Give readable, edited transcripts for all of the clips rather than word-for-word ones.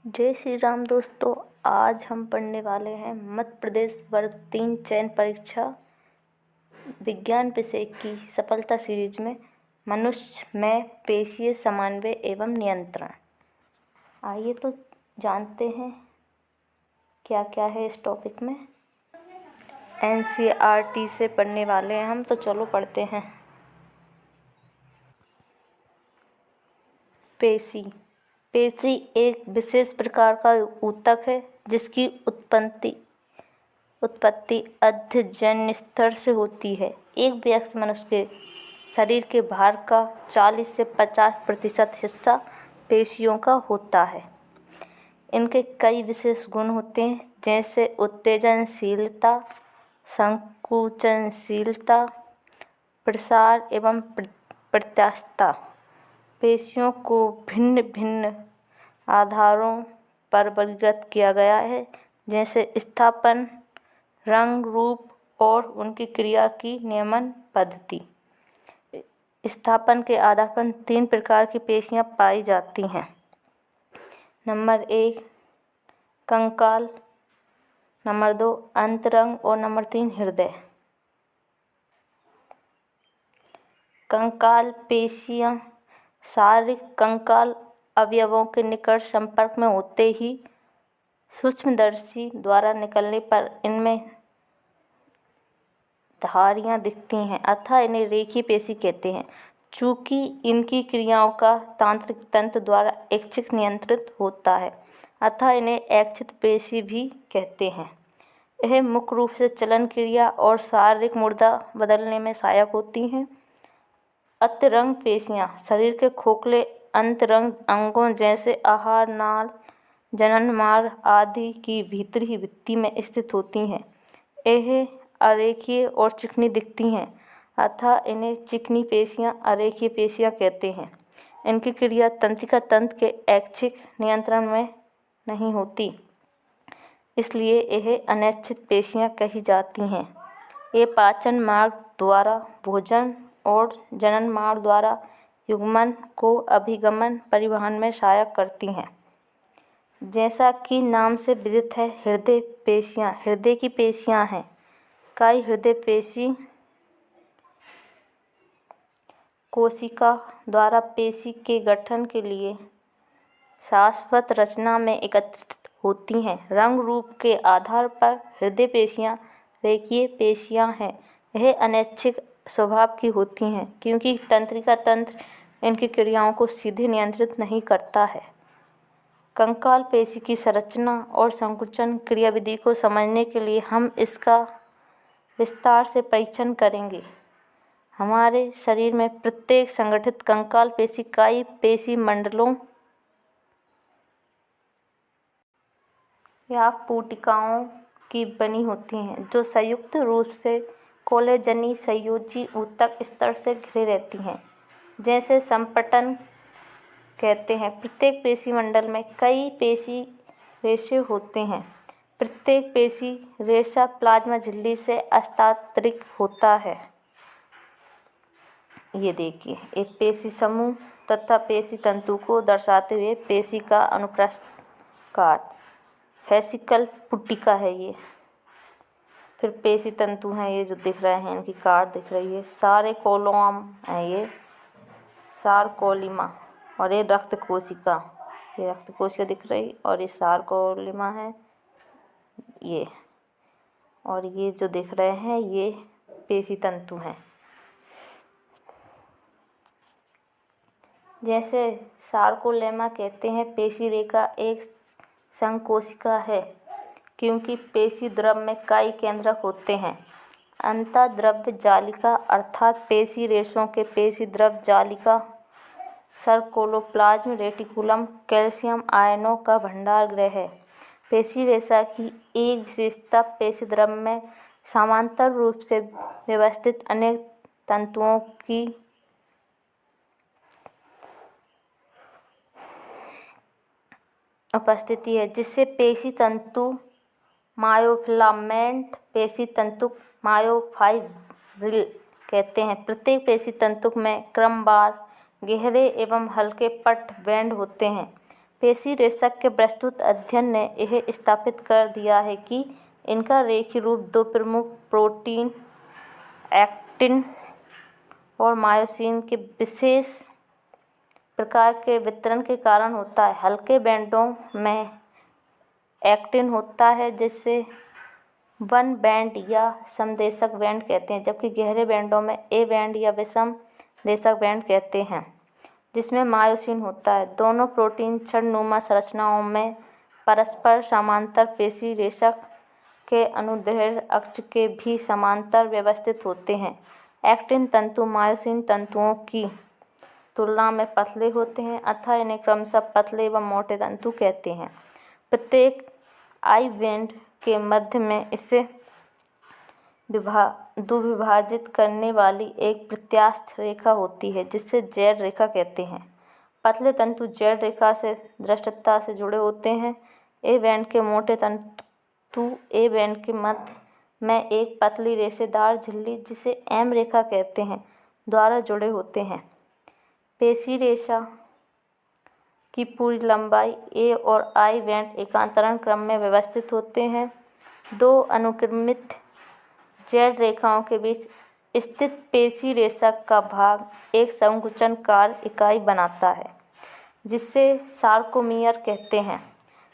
जय श्री राम दोस्तों। आज हम पढ़ने वाले हैं मध्य प्रदेश वर्ग 3 चयन परीक्षा विज्ञान विषय की सफलता सीरीज में मनुष्य में पेशीय समन्वय एवं नियंत्रण। आइए तो जानते हैं क्या क्या है इस टॉपिक में। NCERT से पढ़ने वाले हैं हम, तो चलो पढ़ते हैं। पेशी एक विशेष प्रकार का ऊतक है जिसकी उत्पत्ति अध्ययन स्तर से होती है। एक वयस्क मनुष्य के शरीर के भार का 40 से 50% हिस्सा पेशियों का होता है। इनके कई विशेष गुण होते हैं, जैसे उत्तेजनशीलता, संकुचनशीलता, प्रसार एवं प्रत्यास्थता। पेशियों को भिन्न भिन्न आधारों पर वर्गीकृत किया गया है, जैसे स्थापन, रंग, रूप और उनकी क्रिया की नियमन पद्धति। स्थापन के आधार पर 3 प्रकार की पेशियां पाई जाती हैं। नंबर 1 कंकाल, नंबर 2 अंतरंग और नंबर 3 हृदय। कंकाल पेशियां शारीरिक कंकाल अवयवों के निकट संपर्क में होते ही सूक्ष्मदर्शी द्वारा निकलने पर इनमें धारियां दिखती हैं, अतः इन्हें रेखीय पेशी कहते हैं। चूँकि इनकी क्रियाओं का तांत्रिक तंत्र द्वारा ऐच्छिक नियंत्रित होता है, अतः इन्हें ऐच्छिक पेशी भी कहते हैं। यह मुख्य रूप से चलन क्रिया और शारीरिक मुद्रा बदलने में सहायक होती हैं। अंतरंग पेशियां शरीर के खोखले अंतरंग अंगों जैसे आहार नाल, जनन मार्ग आदि की भीतरी भित्ति में स्थित होती हैं। यह अरेखीय और चिकनी दिखती हैं, अतः इन्हें चिकनी पेशियां अरेखीय पेशियां कहते हैं। इनकी क्रिया तंत्रिका तंत्र के ऐच्छिक नियंत्रण में नहीं होती, इसलिए यह अनैच्छिक पेशियां कही जाती हैं। ये पाचन मार्ग द्वारा भोजन और जनन मार्ग द्वारा युग्मन को अभिगमन परिवहन में सहायक करती हैं। जैसा कि नाम से विदित है, हृदय पेशियां हृदय की पेशियां हैं। कई हृदय पेशी कोशिका द्वारा पेशी के गठन के लिए शाश्वत रचना में एकत्रित होती हैं। रंग रूप के आधार पर हृदय पेशियां रेखीय पेशियां हैं। यह अनैच्छिक स्वभाव की होती हैं, क्योंकि तंत्रिका तंत्र इनकी क्रियाओं को सीधे नियंत्रित नहीं करता है। कंकाल पेशी की संरचना और संकुचन क्रियाविधि को समझने के लिए हम इसका विस्तार से परीक्षण करेंगे। हमारे शरीर में प्रत्येक संगठित कंकाल पेशी कई पेशी मंडलों या पुटिकाओं की बनी होती हैं, जो संयुक्त रूप से कोलेजनी संयोजी ऊतक स्तर से घिरे रहती हैं, जैसे संपटन कहते हैं। प्रत्येक पेशी मंडल में कई पेशी रेशे होते हैं। प्रत्येक पेशी रेशा प्लाज्मा झिल्ली से हस्तांतरित होता है। ये देखिए, एक पेशी समूह तथा पेशी तंतु को दर्शाते हुए पेशी का अनुप्रस्थ काट फेसिकल पुटिका है ये। फिर पेशी तंतु हैं, ये जो दिख रहे हैं, इनकी काट दिख रही है। सारे कोलोम है ये, सारकोलिमा, और ये रक्त कोशिका, ये रक्त कोशिका दिख रही, और ये सारकोलिमा है ये, और ये जो दिख रहे हैं ये पेशी तंतु हैं। जैसे सारकोलेमा कहते हैं, पेशी रेखा एक संकोशिका है, क्योंकि पेशी द्रव में कई केंद्रक होते हैं। अंतःद्रव्य जालिका अर्थात पेशी रेशों के पेशी द्रव जालिका सर्कोलोप्लाज्म रेटिकुलम कैल्शियम आयनों का भंडार गृह है। पेशी रेशा की एक विशेषता पेशी द्रव में समांतर रूप से व्यवस्थित अनेक तंतुओं की उपस्थिति है, जिससे पेशी तंतु मायोफिलामेंट पेशी तंतुक मायोफाइब्रिल कहते हैं। प्रत्येक पेशी तंतुक में क्रमवार गहरे एवं हल्के पट बैंड होते हैं। पेशी रेशक के विस्तृत अध्ययन ने यह स्थापित कर दिया है कि इनका रेखीय रूप दो प्रमुख प्रोटीन एक्टिन और मायोसिन के विशेष प्रकार के वितरण के कारण होता है। हल्के बैंडों में एक्टिन होता है जिसे वन बैंड या समदेशक बैंड कहते हैं, जबकि गहरे बैंडों में ए बैंड या विषम देशक बैंड कहते हैं, जिसमें मायोसिन होता है। दोनों प्रोटीन छड़नुमा संरचनाओं में परस्पर समांतर पेशी रेशक के अनुदैर्ध्य अक्ष के भी समांतर व्यवस्थित होते हैं। एक्टिन तंतु मायोसिन तंतुओं की तुलना में पतले होते हैं, अतः इन्हें क्रमशः पतले व मोटे तंतु कहते हैं। प्रत्येक आई बैंड के मध्य में इसे द्विभाजित करने वाली एक प्रत्यास्थ रेखा होती है, जिसे जेड रेखा कहते हैं। पतले तंतु जेड रेखा से दृढ़ता से जुड़े होते हैं। ए बैंड के मोटे तंतु ए बैंड के मध्य में एक पतली रेशेदार झिल्ली, जिसे एम रेखा कहते हैं, द्वारा जुड़े होते हैं। पेशी रेशा की पूरी लंबाई ए और आई बैंड एकांतरण क्रम में व्यवस्थित होते हैं। दो अनुक्रमित जेड रेखाओं के बीच स्थित पेशी रेशक का भाग एक संकुचन कार्य इकाई बनाता है, जिसे सार्कोमियर कहते हैं।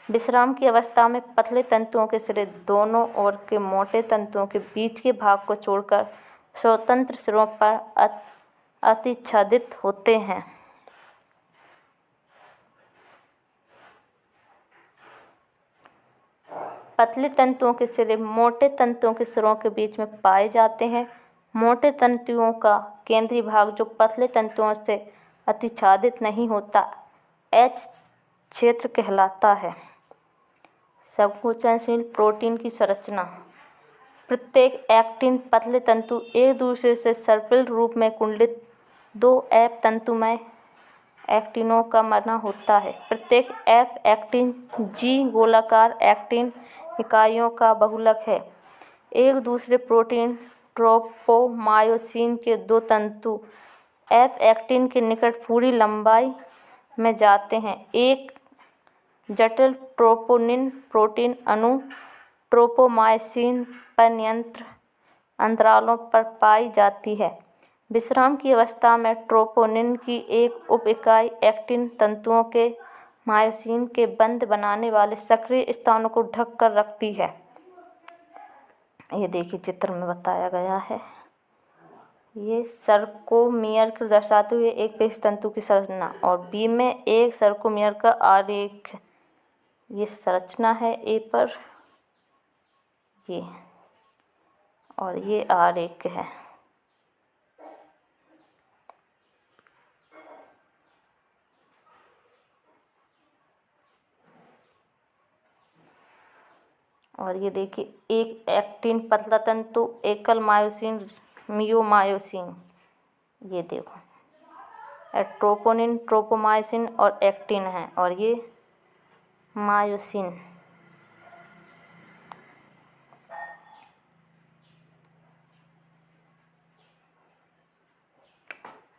विश्राम की अवस्था में पतले तंतुओं के सिरे दोनों ओर के मोटे तंतुओं के बीच के भाग को छोड़कर स्वतंत्र सिरों पर अतिच्छादित होते हैं। पतले तंतुओं के सिरे मोटे तंतुओं के सिरों के बीच में पाए जाते हैं। मोटे तंतुओं का केंद्रीय भाग, जो पतले तंतुओं से अतिच्छादित नहीं होता, एच क्षेत्र कहलाता है। संकुचनशील प्रोटीन की संरचना। प्रत्येक एक्टिन पतले तंतु एक दूसरे से सर्पिल रूप में कुंडलित दो एफ तंतुमय एक्टिनों का बना होता है। प्रत्येक एफ एक्टिन जी गोलाकार एक्टिन इकाइयों का बहुलक है। एक दूसरे प्रोटीन ट्रोपोमायोसिन के दो तंतु एफ एक्टिन के निकट पूरी लंबाई में जाते हैं। एक जटिल ट्रोपोनिन प्रोटीन अणु ट्रोपोमायोसिन पर नियंत्रण अंतरालों पर पाई जाती है। विश्राम की अवस्था में ट्रोपोनिन की एक उप इकाई एक्टिन तंतुओं के मायोसिन के बंध बनाने वाले सक्रिय स्थानों को ढक कर रखती है। ये देखिए चित्र में बताया गया है। ये सर्कोमियर को दर्शाते हुए एक पेशी तंतु की संरचना, और बी में एक सर्कोमियर का आरेख। ये संरचना है ए पर, ये, और ये आरेख है। और ये देखिए एक एक्टिन पतला तंतु, एकल मायोसिन, मियोमायोसिन। ये देखो ट्रोपोनिन, ट्रोपोमायोसिन और एक्टिन है, और ये मायोसिन।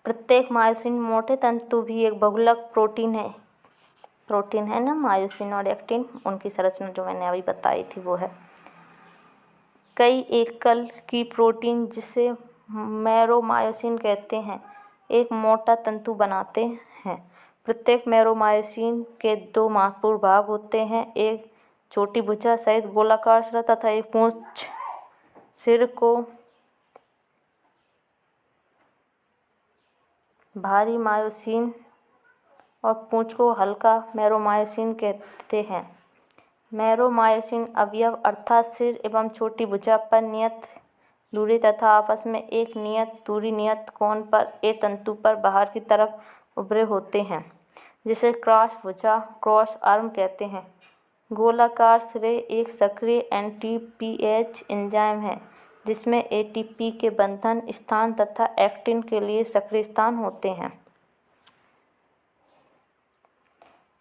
प्रत्येक मायोसिन मोटे तंतु भी एक बहुलक प्रोटीन है ना। मायोसिन और एक्टिन, उनकी संरचना जो मैंने अभी बताई थी वो है। कई एकल की प्रोटीन, जिसे मैरोमायोसिन कहते हैं, एक मोटा तंतु बनाते हैं। प्रत्येक मैरोमायोसिन के दो महत्वपूर्ण भाग होते हैं, एक छोटी भुजा सहित गोलाकार सिरा तथा एक पूंछ। सिर को भारी मायोसिन और पूंछ को हल्का मैरोमायोसिन कहते हैं। मैरोमायोसिन अवयव अर्थात सिर एवं छोटी भुजा पर नियत दूरी तथा आपस में एक नियत दूरी नियत कोण पर ए तंतु पर बाहर की तरफ उभरे होते हैं, जिसे क्रॉस भुजा क्रॉस आर्म कहते हैं। गोलाकार सिरे एक सक्रिय एनटीपीएच एंजाइम है, जिसमें एटीपी के बंधन स्थान तथा एक्टिन के लिए सक्रिय स्थान होते हैं।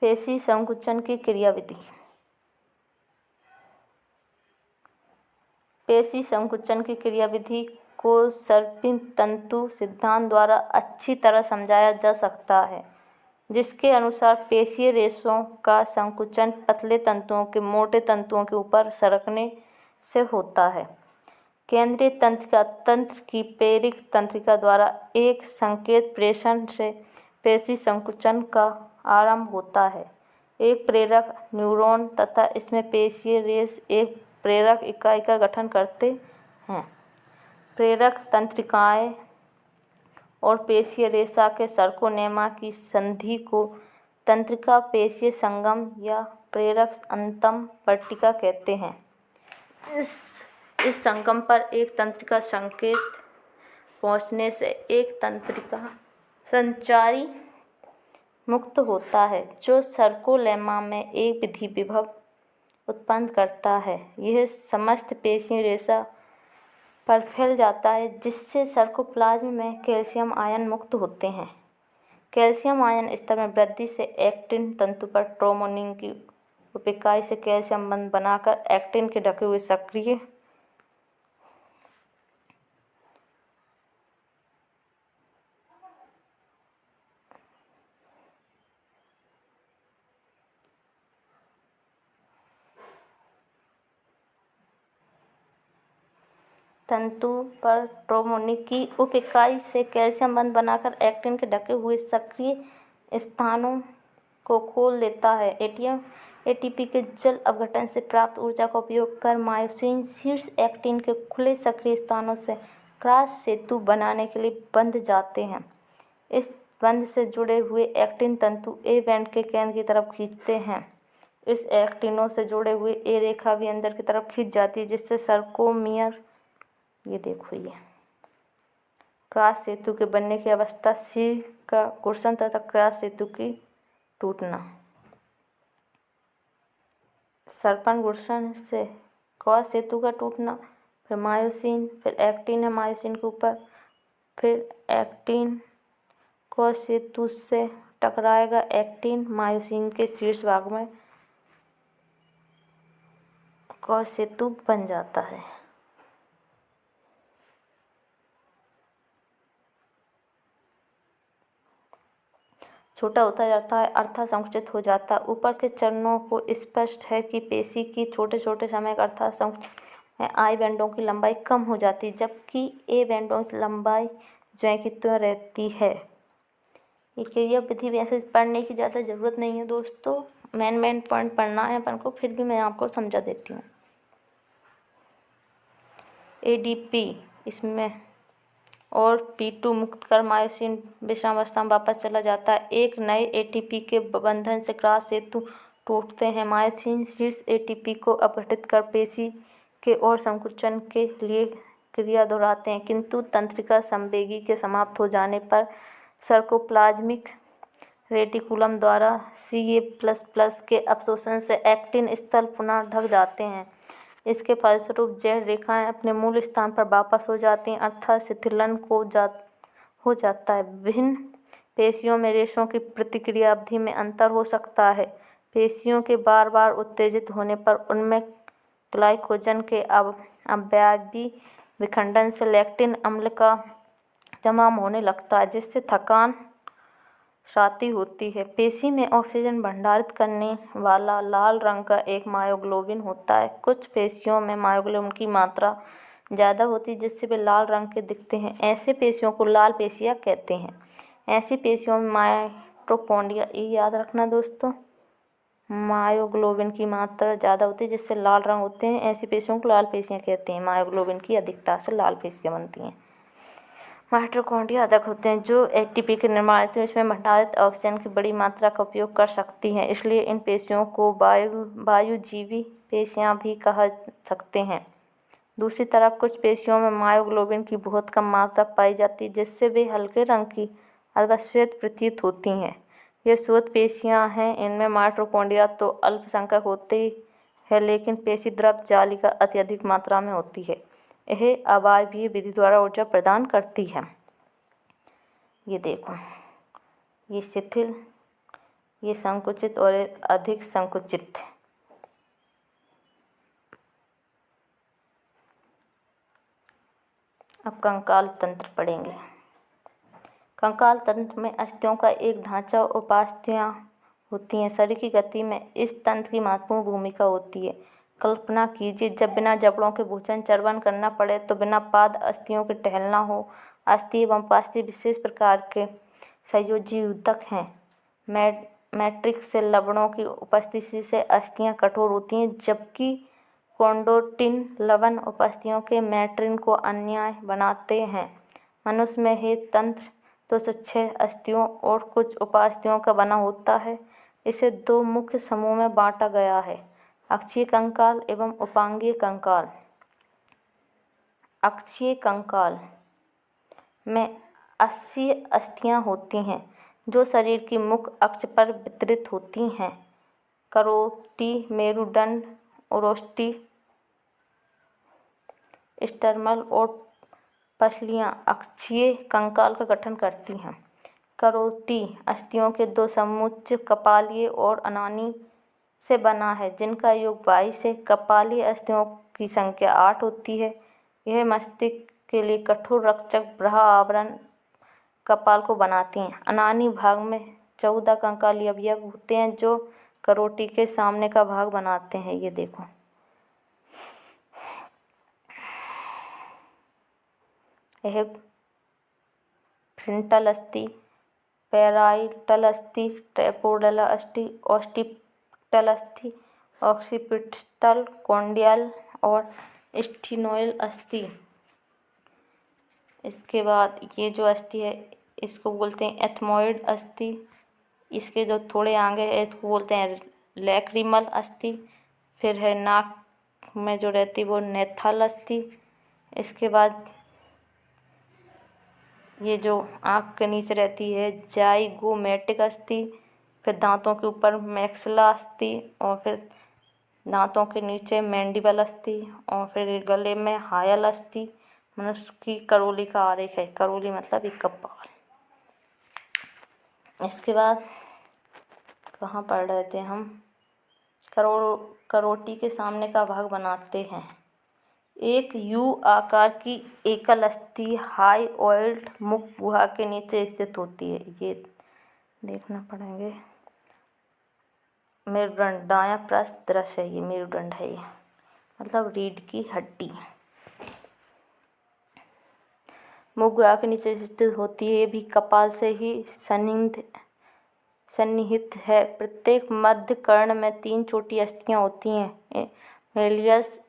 पेशी संकुचन की क्रियाविधि। पेशी संकुचन की क्रियाविधि को सर्पिल तंतु सिद्धांत द्वारा अच्छी तरह समझाया जा सकता है। जिसके अनुसार पेशीय रेशों का संकुचन पतले तंतुओं के मोटे तंतुओं के ऊपर सरकने से होता है। केंद्रीय तंत्र की प्रेरक तंत्रिका द्वारा एक संकेत प्रेषण से पेशी संकुचन का आरंभ होता है। एक प्रेरक न्यूरॉन तथा इसमें पेशीय रेश एक प्रेरक इकाई का गठन करते हैं। प्रेरक तंत्रिकाएं और पेशीय रेशा के सर्कोनेमा की संधि को तंत्रिका पेशीय संगम या प्रेरक अंतम पट्टिका कहते हैं। इस संगम पर एक तंत्रिका संकेत पहुंचने से एक तंत्रिका संचारी मुक्त होता है जो सर्कोलेमा में एक विधि विभव उत्पन्न करता है। यह समस्त पेशीय रेशा पर फैल जाता है जिससे सर्कोप्लाज्म में कैल्शियम आयन मुक्त होते हैं। कैल्शियम आयन स्तर में वृद्धि से एक्टिन तंतु पर ट्रोपोनिन की उपिकाई से कैल्शियम बंध बनाकर एक्टिन के ढके हुए सक्रिय तंतु पर ट्रोपोनिन की उप इकाई से कैल्शियम बंध बनाकर एक्टिन के ढके हुए सक्रिय स्थानों को खोल देता है। एटीपी के जल अपघटन से प्राप्त ऊर्जा का उपयोग कर मायोसिन शीर्ष एक्टिन के खुले सक्रिय स्थानों से क्रॉस सेतु बनाने के लिए बंध जाते हैं। इस बंध से जुड़े हुए एक्टिन तंतु ए बैंड के केंद्र की तरफ खींचते हैं। इस एक्टिनों से जुड़े हुए ए रेखा भी अंदर की तरफ खींच जाती है जिससे सर्कोमियर, ये देखो, ये क्रॉस सेतु के बनने की अवस्था सी का घर्षण तथा क्रॉस सेतु की टूटना। सर्पण घर्षण से क्रॉस सेतु का टूटना, फिर मायोसिन, फिर एक्टिन है मायोसिन के ऊपर, फिर एक्टिन क्रॉस सेतु से टकराएगा, एक्टिन मायोसिन के शीर्ष भाग में क्रॉस सेतु बन जाता है। छोटा होता जाता है अर्थात संकुचित हो जाता है। ऊपर के चरणों को स्पष्ट है कि पेशी की छोटे छोटे समय अर्थात संकुचन में आई बैंडों की लंबाई कम हो जाती है जबकि ए बैंडों की लंबाई जो है कि त्यों रहती है। ये क्रिया विधि वैसे पढ़ने की ज़्यादा ज़रूरत नहीं है दोस्तों, मेन पॉइंट पढ़ना है अपन को, फिर भी मैं आपको समझा देती हूँ। एडीपी इसमें और P2 मुक्त कर मायोसिन विषमावस्था में वापस चला जाता है। एक नए एटीपी के बंधन से क्रॉस सेतु टूटते हैं। मायोसिन शीर्ष एटीपी को अपघटित कर पेशी के और संकुचन के लिए क्रिया दोहराते हैं, किंतु तंत्रिका संवेगी के समाप्त हो जाने पर सर्कोप्लाज्मिक रेटिकुलम द्वारा Ca++ के अवशोषण से एक्टिन स्थल पुनः ढक जाते हैं। इसके फलस्वरूप जैड रेखाएं अपने मूल स्थान पर वापस हो जाती हैं अर्थात शिथिलन हो जाता है। विभिन्न पेशियों में रेशों की प्रतिक्रिया अवधि में अंतर हो सकता है। पेशियों के बार बार उत्तेजित होने पर उनमें ग्लाइकोजन के अवयवी विखंडन से लैक्टिन अम्ल का जमाव होने लगता है जिससे थकान छाती होती है। पेशी में ऑक्सीजन भंडारित करने वाला लाल रंग का एक मायोग्लोबिन होता है। कुछ पेशियों में मायोग्लोबिन की मात्रा ज़्यादा होती है जिससे वे लाल रंग के दिखते हैं। ऐसे पेशियों को लाल पेशियाँ कहते हैं। ऐसी पेशियों में माइटोकॉन्ड्रिया, ये याद रखना दोस्तों, मायोग्लोबिन की मात्रा ज़्यादा होती है जिससे लाल रंग होते हैं। ऐसी पेशियों को लाल पेशियाँ कहते हैं। मायोग्लोबिन की अधिकता से लाल पेशियाँ बनती हैं। माइटोकॉन्ड्रिया अधिक होते हैं जो एटीपी के निर्माण हेतु इसमें भंडारित ऑक्सीजन की बड़ी मात्रा का उपयोग कर सकती हैं। इसलिए इन पेशियों को वायुजीवी पेशियाँ भी कहा सकते हैं। दूसरी तरफ कुछ पेशियों में मायोग्लोबिन की बहुत कम मात्रा पाई जाती है जिससे वे हल्के रंग की अथवा श्वेत प्रतीत होती हैं। ये श्वेत पेशियाँ हैं। इनमें माइटोकॉन्ड्रिया तो अल्पसंख्यक होते हैं लेकिन पेशी द्रव जालिका अत्यधिक मात्रा में होती है। यह अवायवीय विधि द्वारा ऊर्जा प्रदान करती है। ये देखो, ये शिथिल, ये संकुचित और अधिक संकुचित। अब कंकाल तंत्र पढ़ेंगे। कंकाल तंत्र में अस्थियों का एक ढांचा और उपास्थियाँ होती हैं। शरीर की गति में इस तंत्र की महत्वपूर्ण भूमिका होती है। कल्पना कीजिए, जब बिना जबड़ों के भोजन चर्वण करना पड़े तो बिना पाद अस्थियों के टहलना हो। अस्थि एवं उपास्थि विशेष प्रकार के संयोजी ऊतक हैं। मैट्रिक्स से लवणों की उपस्थिति से अस्थियां कठोर होती हैं, जबकि कॉन्ड्रोटिन लवण उपस्थियों के मैट्रिन को अन्याय बनाते हैं। मनुष्य में ये तंत्र 206 अस्थियों और कुछ उपास्थियों का बना होता है। इसे दो मुख्य समूह में बांटा गया है, अक्षीय कंकाल एवं उपांगीय कंकाल। अक्षीय कंकाल में 80 अस्थियां होती हैं जो शरीर की मुख्य अक्ष पर वितरित होती हैं। करोटी, मेरुदंड, ओरोष्ठी, स्टर्नम और पसलियां अक्षीय कंकाल का गठन करती हैं। करोटी अस्थियों के दो समुच्च कपालीय और अनानी से बना है, जिनका योग 22 है। कपालीय अस्थियों की संख्या 8 होती है। यह मस्तिष्क के लिए कठोर रक्षक बाह्य आवरण कपाल को बनाती हैं। अनानी भाग में 14 कंकालीय अवयव होते हैं जो करोटी के सामने का भाग बनाते हैं। ये देखो, यह फ्रंटल अस्थि, पैराइटल अस्थि, ट्रापेजोइडल अस्थि, ऑक्सीपिटल अस्थि, ऑक्सीपिटल, कॉन्डियल और स्फिनोइड अस्थि। इसके बाद ये जो अस्थि है इसको बोलते हैं एथमोइड अस्थि। इसके जो थोड़े आगे है इसको बोलते हैं लैक्रिमल अस्थि। फिर है नाक में जो रहती है वो नेथल अस्थि। इसके बाद ये जो आँख के नीचे रहती है जाइगोमैटिक अस्थि। फिर दांतों के ऊपर मैक्सिला अस्थि और फिर दांतों के नीचे मैंडिबल अस्थि और फिर गले में हायल अस्थि। मनुष्य की करोली का आरेख है। करोली मतलब एक कपाल। इसके बाद कहाँ पढ़ रहे थे हम? करोटी के सामने का भाग बनाते हैं। एक यू आकार की एकल अस्थि हाइओइड मुख गुहा के नीचे स्थित होती है। ये देखना पड़ेंगे। मेरुदंड दायां पृष्ठ दृश्य है। ये मेरुदंड है, ये मतलब रीढ़ की हड्डी। मुख गुहा के नीचे स्थित होती है। ये भी कपाल से ही सन्निहित है। प्रत्येक मध्य कर्ण में 3 छोटी अस्थियां होती हैं, मेलियस,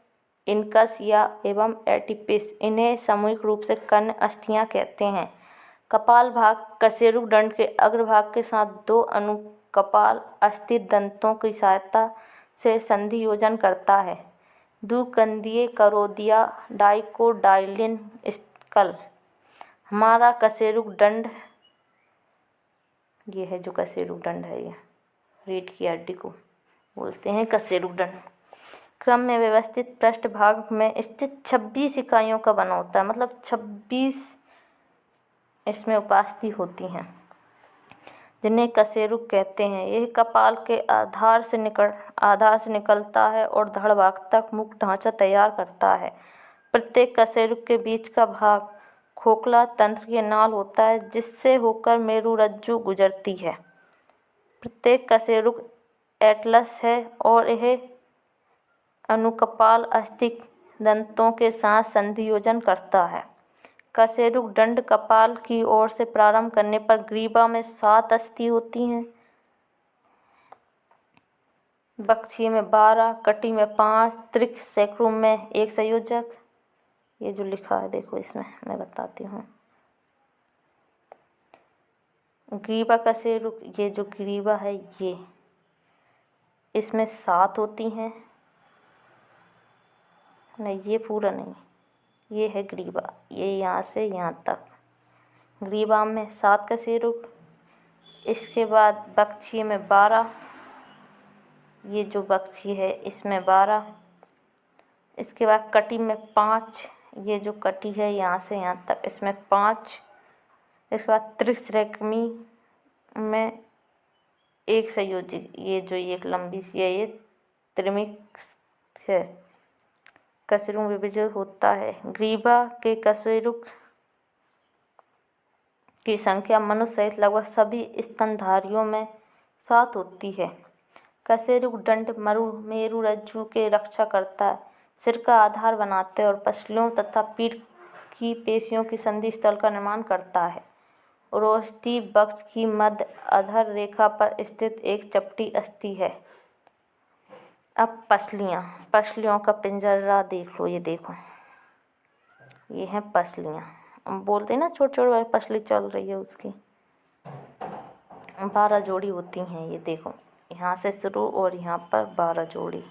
इनकस या एवं एटिपिस। इन्हें सामूहिक रूप से कर्ण अस्थियां कहते हैं। कपाल भाग कशेरुक दंड के अग्रभाग के साथ 2 अनुकपाल अस्थि दंतों की सहायता से संधि योजन करता है। द्विकंदीय करोदिया डाइकोटाइलिन स्कल। हमारा कशेरुक दंड ये है, जो कशेरुक दंड है, ये रीढ़ की हड्डी को बोलते हैं कशेरुक दंड। क्रम में व्यवस्थित पृष्ठभाग में स्थित 26 इकाइयों का बना होता है, मतलब 26 इसमें उपास्थि होती हैं, जिन्हें कशेरुक कहते हैं। यह कपाल के आधार से निकलता है और धड़ भाग तक मुख्य ढांचा तैयार करता है। प्रत्येक कशेरुक के बीच का भाग खोखला तंत्र की नाल होता है, जिससे होकर मेरुरज्जु गुजरती है। प्रत्येक कशेरुक एटलस है और यह अनुकपाल अस्थि दंतों के साथ संधि योजन करता है। कशेरुक दंड कपाल की ओर से प्रारंभ करने पर ग्रीवा में 7 अस्थि होती हैं, बक्षीय में 12, कटी में 5, त्रिक सैक्रुम में 1 संयोजक। ये जो लिखा है देखो, इसमें मैं बताती हूँ। ग्रीवा कशेरुक, ये जो ग्रीवा है ये इसमें 7 होती हैं। नहीं, ये पूरा नहीं, ये है ग्रीवा, ये यहाँ से यहाँ तक। ग्रीवा में 7 कशेरुक। इसके बाद बक्षीय में 12, ये जो बक्षीय है इसमें 12। इसके बाद कटी में 5, ये जो कटी है यहाँ से यहाँ तक, इसमें 5। इसके बाद त्रिश्रैकमी में 1 संयोजी, ये जो एक लंबी सी है ये त्रिमिक है। कशेरुक विभाजित होता है। ग्रीवा के कशेरुक की संख्या मनुष्य सहित लगभग सभी स्तनधारियों में 7 होती है। कशेरुक दंड मेरुरज्जु के रक्षा करता है, सिर का आधार बनाते हैं और पसलियों तथा पीठ की पेशियों की संधि स्थल का निर्माण करता है। उरोस्थी वक्ष की मध्य अधर रेखा पर स्थित एक चपटी अस्थि है। अब पसलियों का पिंजरा देख लो, ये देखो, ये हैं पसलियाँ। हम बोलते हैं ना छोटे छोटे पसली चल रही है, उसकी 12 जोड़ी होती हैं। ये देखो, यहाँ से शुरू और यहाँ पर 12 जोड़ी।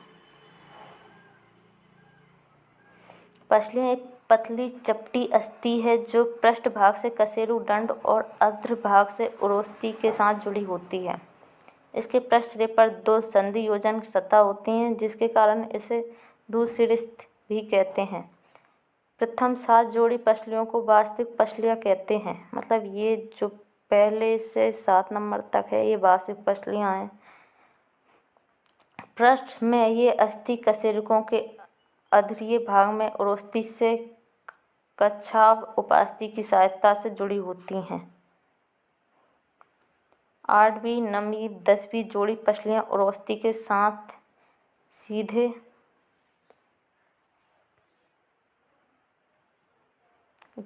पसलियाँ एक पतली चपटी अस्थि है जो पृष्ठ भाग से कशेरुक दंड और अग्र भाग से उरोस्थी के साथ जुड़ी होती है। इसके पृष्ठ सिरे पर 2 संधि योजन सतह होती हैं, जिसके कारण इसे दूरशिरस्थ भी कहते हैं। प्रथम 7 जोड़ी पसलियों को वास्तविक पसलियाँ कहते हैं। मतलब ये जो पहले से 7 नंबर तक है, ये वास्तविक पसलियाँ हैं। पृष्ठ में ये अस्थि कशेरुकों के अधरीय भाग में उरोस्थी से कच्छाव उपास्थि की सहायता से जुड़ी होती हैं। 8वीं, 9वीं, 10वीं जोड़ी पसलियाँ उरोस्थी के साथ सीधे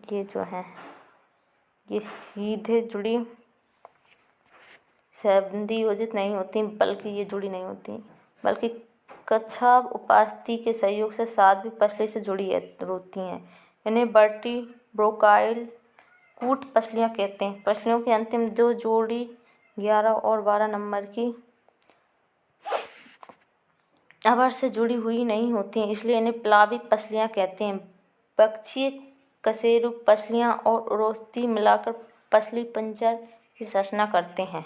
ये जो है ये सीधे जुड़ी संधि योजित नहीं होती, बल्कि ये जुड़ी नहीं होती, बल्कि कच्छाव उपास्थि के सहयोग से 7वीं पसली से जुड़ी होती हैं। इन्हें वर्टिब्रोकाइल कूट पसलियाँ कहते हैं। पसलियों की अंतिम 2 जोड़ी 11 और 12 नंबर की अवर से जुड़ी हुई नहीं होती हैं, इसलिए इन्हें प्लावी पसलियाँ कहते हैं। वक्षीय कशेरुक पसलियाँ और उरोस्थी मिलाकर पसली पिंजर की रचना करते हैं।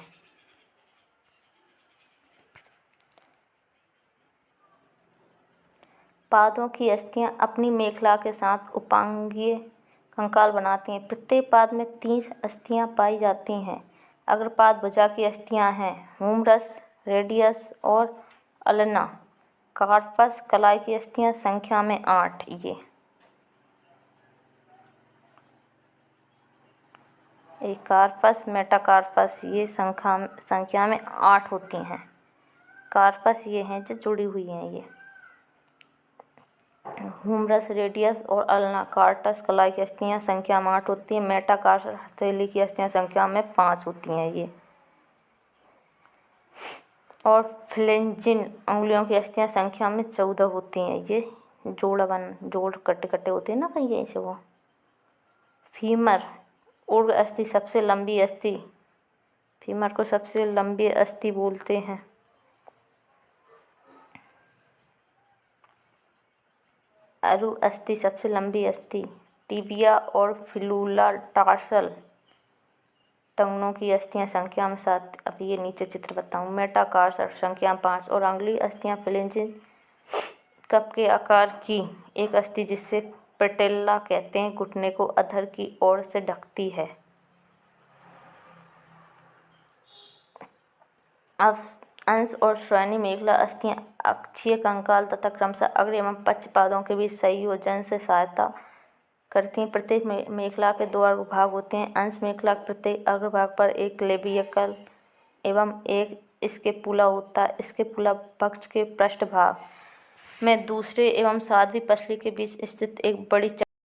पादों की अस्थियाँ अपनी मेखला के साथ उपांगीय कंकाल बनाती हैं। प्रत्येक पाद में 3 अस्थियाँ पाई जाती हैं। अग्रपाद भुजा की अस्थियाँ हैं हुमरस, रेडियस और अल्ना। कार्पस कलाई की अस्थियाँ संख्या में 8। ये कार्पस, मेटाकार्पस ये संख्या में 8 होती हैं। कार्पस ये हैं जो जुड़ी हुई हैं। ये हुमरस, रेडियस और अल्ना। कार्पस कलाई की अस्थियाँ संख्या में 8 होती हैं। मेटाकार्पस हथेली की अस्थियाँ संख्या में 5 होती हैं। ये और फ्लेंजिन उंगलियों की अस्थियाँ संख्या में 14 होती हैं। ये जोड़ कट्टे कट्टे होते हैं ना कहीं ऐसे। वो फीमर ऊर्ध्व अस्थि सबसे लंबी अस्थि, फीमर को सबसे लंबी अस्थि बोलते हैं। अरु अस्थि सबसे लंबी अस्थि। टिबिया और फिलुला टार्सल टंगनों की अस्थियाँ संख्या में 7। अब ये नीचे चित्र बताऊँ। मेटाकार्पस संख्या 5 और अगली अस्थियाँ फ्लेंजिन कप के आकार की एक अस्थि जिसे पेटेल्ला कहते हैं, घुटने को अधर की ओर से ढकती है। अब अंश और श्रोणि मेखला अस्थियाँ अक्षीय कंकाल तथा क्रमशः अग्र एवं पश्च पादों के बीच संयोजन से सहायता करती हैं। प्रत्येक मेखला के 2 अग्रभाग होते हैं। अंश मेखला के प्रत्येक अग्रभाग पर एक क्लेविकल एवं एक स्कैपुला होता है। स्कैपुला पक्ष के पृष्ठभाग में दूसरे एवं 7वीं पसली के बीच स्थित एक बड़ी